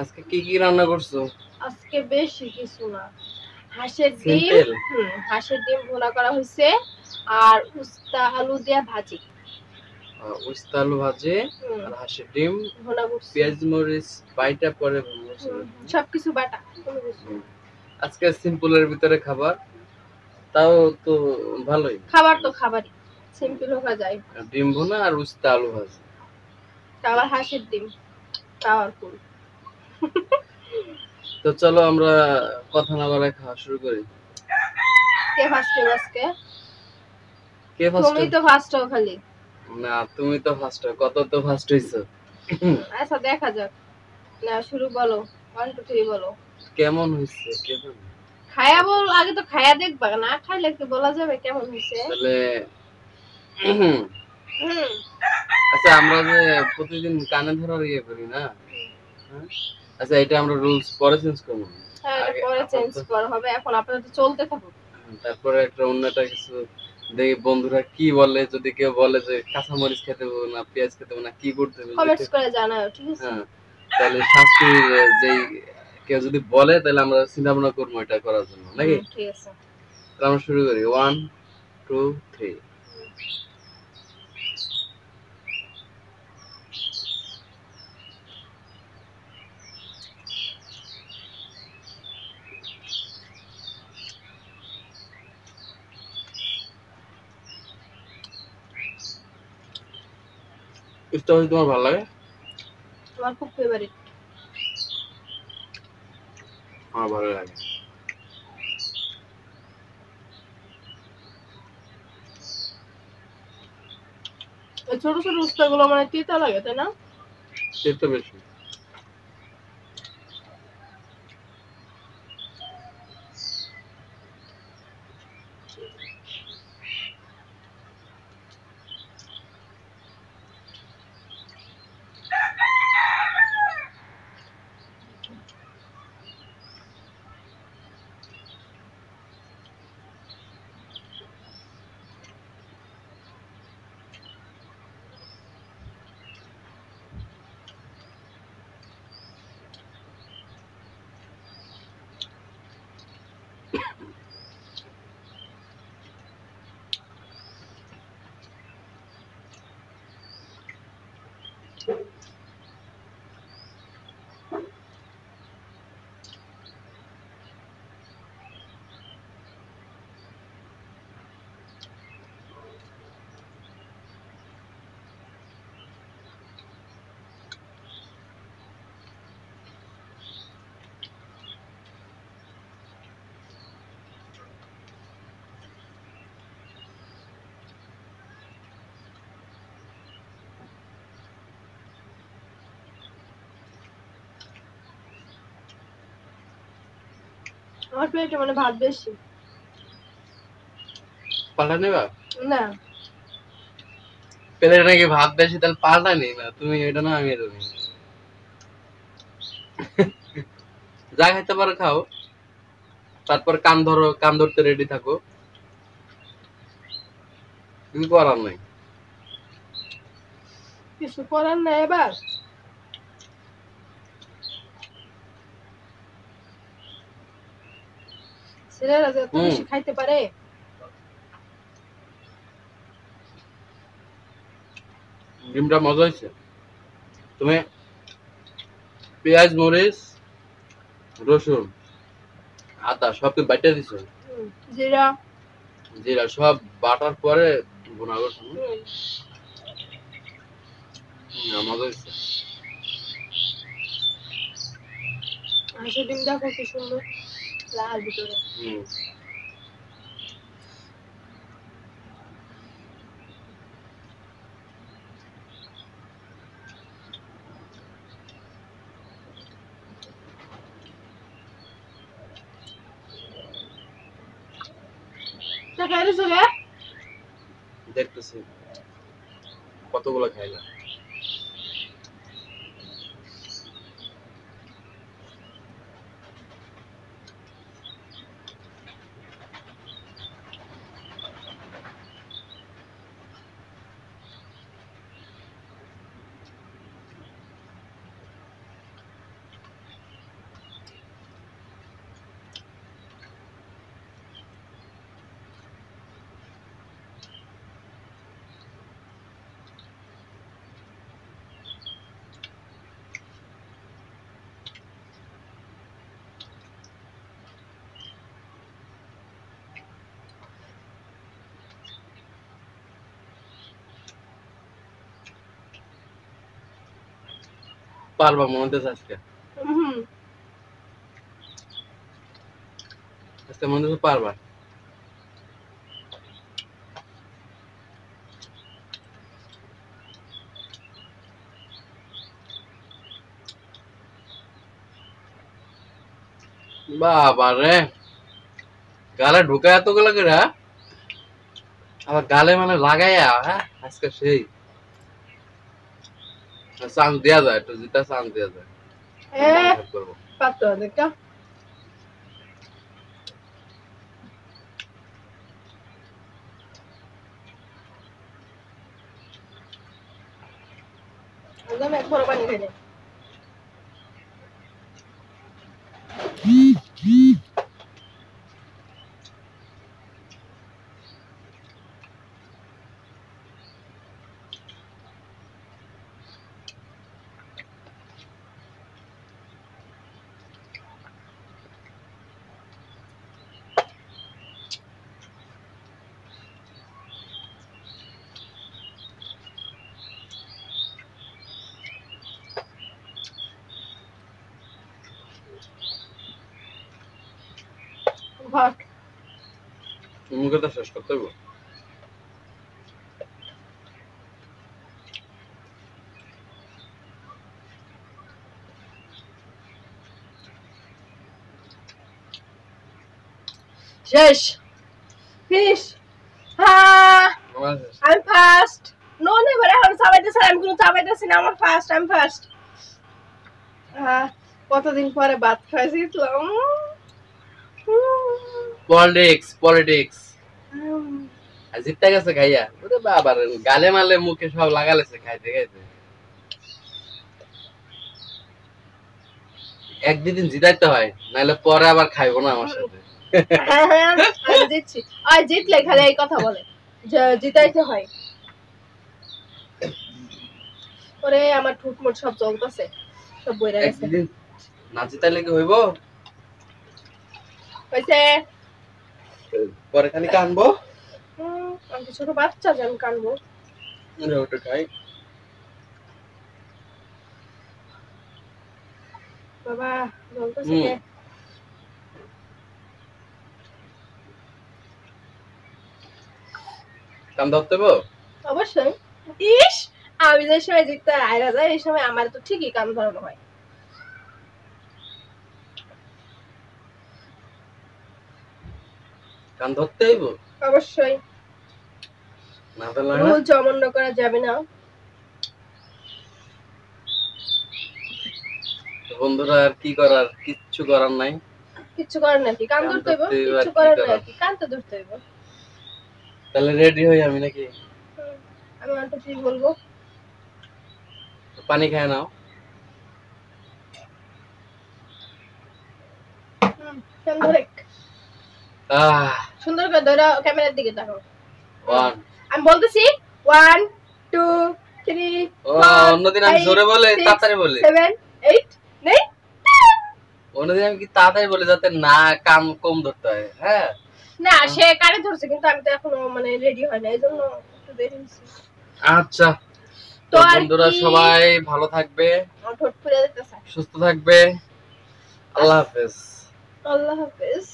আজকে কি কি রান্না করছো? আজকে বেশি কিছু না, হাঁসের ডিম। সিম্পল। হাঁসের ডিম ভুনা করা হয়েছে আর উস্তা আলু দিয়ে ভাজি। উস্তা আলু ভাজি আর হাঁসের ডিম ভুনা করছি, পেঁয়াজ মরিচ বাইটা পরে সবকিছু বাটা। আজকে সিম্পলের ভিতরে খাবার, তাও তো ভালোই। খাবার তো খাবারই, সিম্পল হওয়া যায়। ডিম ভুনা আর উস্তা আলু ভাজি, আবার হাঁসের ডিম, পাওয়ারফুল। তো চলো আমরা কথা না বাড়ায় খাওয়া শুরু করি। কে ফার্স্ট হবে আজকে? কে ফার্স্ট? তুমি তো ফার্স্ট হও খালি। না, তুমি তো ফার্স্ট হও, কত তো ফার্স্ট হইছো। আচ্ছা দেখা যাক, না শুরু বলো, 1 2 3 বলো। কেমন হইছে কেমন? খায়া বল, আগে তো খায়া দেখবা, না খাইলে কি বলা যাবে কেমন হইছে? তাহলে আচ্ছা, আমরা যে প্রতিদিন কানে ধরার ইয়ে করি না, আচ্ছা এটা আমরা রুলস পরে চেঞ্জ করব। হ্যাঁ, এটা পরে চেঞ্জ করা হবে, এখন আপনারা তো চলতে থাকুন। তারপরে একটা অন্যটা কিছু দেখি বন্ধুরা কি বলে, যদি কেউ বলে যে কাঁচামরিচ খেতে হবে না, পেঁয়াজ খেতে হবে না, কি করতে হবে, কমেন্টস করে জানাও, ঠিক আছে? হ্যাঁ, তাহলে শাস্তির যেই কেউ যদি বলে তাহলে আমরা চিন্তা ভাবনা করবো এটা করার জন্য, নাকি? ঠিক আছে, তাহলে আমরা শুরু করি, 1 2 3। ইফতার তোমার ভালো লাগে? আমার খুব ফেভারিট। আমার ভালো লাগে। ছোট ছোট উস্তাগুলো মানে তিতা লাগে, তাই না? তেতো বেশি। আমার প্লেটে মানে ভাত বেশি। পাল্টা নেবা না, প্লেটে নাকি ভাত বেশি, তাহলে পাল্টা নেই না, তুমি এটা না আমি এটা নেই। যা খাইতে পারো খাও, তারপর কান ধরো, কান ধরতে রেডি থাকো, কিছু করার নাই। কিছু করার নাই। এবার ছেলেরা যে এত বেশি খাইতে পারে। ডিমটা মজা হয়েছে। তুমি পেঁয়াজ মরিচ রসুন আদা সব কি বাটা দিছো? জিরা জিরা সব বাটার পরে ভুনা করছো? মজা হয়েছে। হাঁসের ডিম দেখো কি সুন্দর লাল ভিতরে। দেখতেছি কতগুলো খাইলা। পারবা মনে হচ্ছে আজকে। হুম। আজকে মনে হচ্ছে পারবা। বাবা রে, গালে ঢুকায় এতগুলো করে, আবার গালে মানে লাগাইয়া, হ্যাঁ আজকে সেই চান্স দেওয়া যায়, একটু যেটা চান্স দেওয়া যায় করবো। পাতো দেখা একদম এক বড় পানি খেয়ে ভাত মুখে তো শেষ করতে হইব। শেষ finish I'm fast. No, never. এখন চাবাইতেছি আমি কোনো চাবাইতেছি না আমার ফার্স্ট আমি ফার্স্ট কতদিন পরে ভাত খাইছিলাম পলিটিক্স পলিটিক্স জিততে গেছে খাইয়া, ওরে বাবা রে, গালে মালে মুখে সব লাগালেছে খাইতে খাইতে। এক দুদিন জিতাইতে হয়, নাহলে পরে আবার খাইবো না আমার সাথে। আমি জিতছি আর জিতলে খালি এই কথা বলে যে জিতাইতে হয়। ওরে আমার ঠুট মুট সব জ্বলতেছে, সব বইরা গেছে। একদিন না জিতাইলে কি হইব? হইছে পরে খালি কানবো। আমি তো ছোট বাচ্চা যে আমি কানবো। ওটা খাই বাবা জ্বলতেছে কে? কান ধরতে হইব? অবশ্যই। ইস আমি যে সময় জিততে আইরা যায় এই সময় আমার তো ঠিকই কান ধরানো হয়। কান ধরতে হইব? অবশ্যই। না ধরলে না? রুলস অমান্য করা যাবে না। বন্ধুরা আর কি করার, কিচ্ছু করার নাই। কিচ্ছু করার নাকি, কান ধরতে হইব, কিচ্ছু করার নাকি, কান তো ধরতে হইব। তাহলে রেডি হই আমি নাকি? আমি অল্প কি বলবো? পানি খায় নাও। সুন্দর করে ধরো, ক্যামেরার দিকে তাকাও। 1 আমি বলতেছি 1 2 3 অন্যদিন আমি জোরে বলে তাড়াতাড়ি বলি 7 8 9 অন্যদিন আমি কি তাড়াতাড়ি বলি যাতে না কাম কম ধরতে হয়। হ্যাঁ না সে কারে ধরছে কিন্তু আমি তো এখনো মানে রেডি হয় না, এইজন্য একটু দেরি হইছে। আচ্ছা তো বন্ধুরা সবাই ভালো থাকবে, ঠোঁট ফুলে যেতেছে, সুস্থ থাকবে। আল্লাহ হাফেজ। আল্লাহ হাফেজ।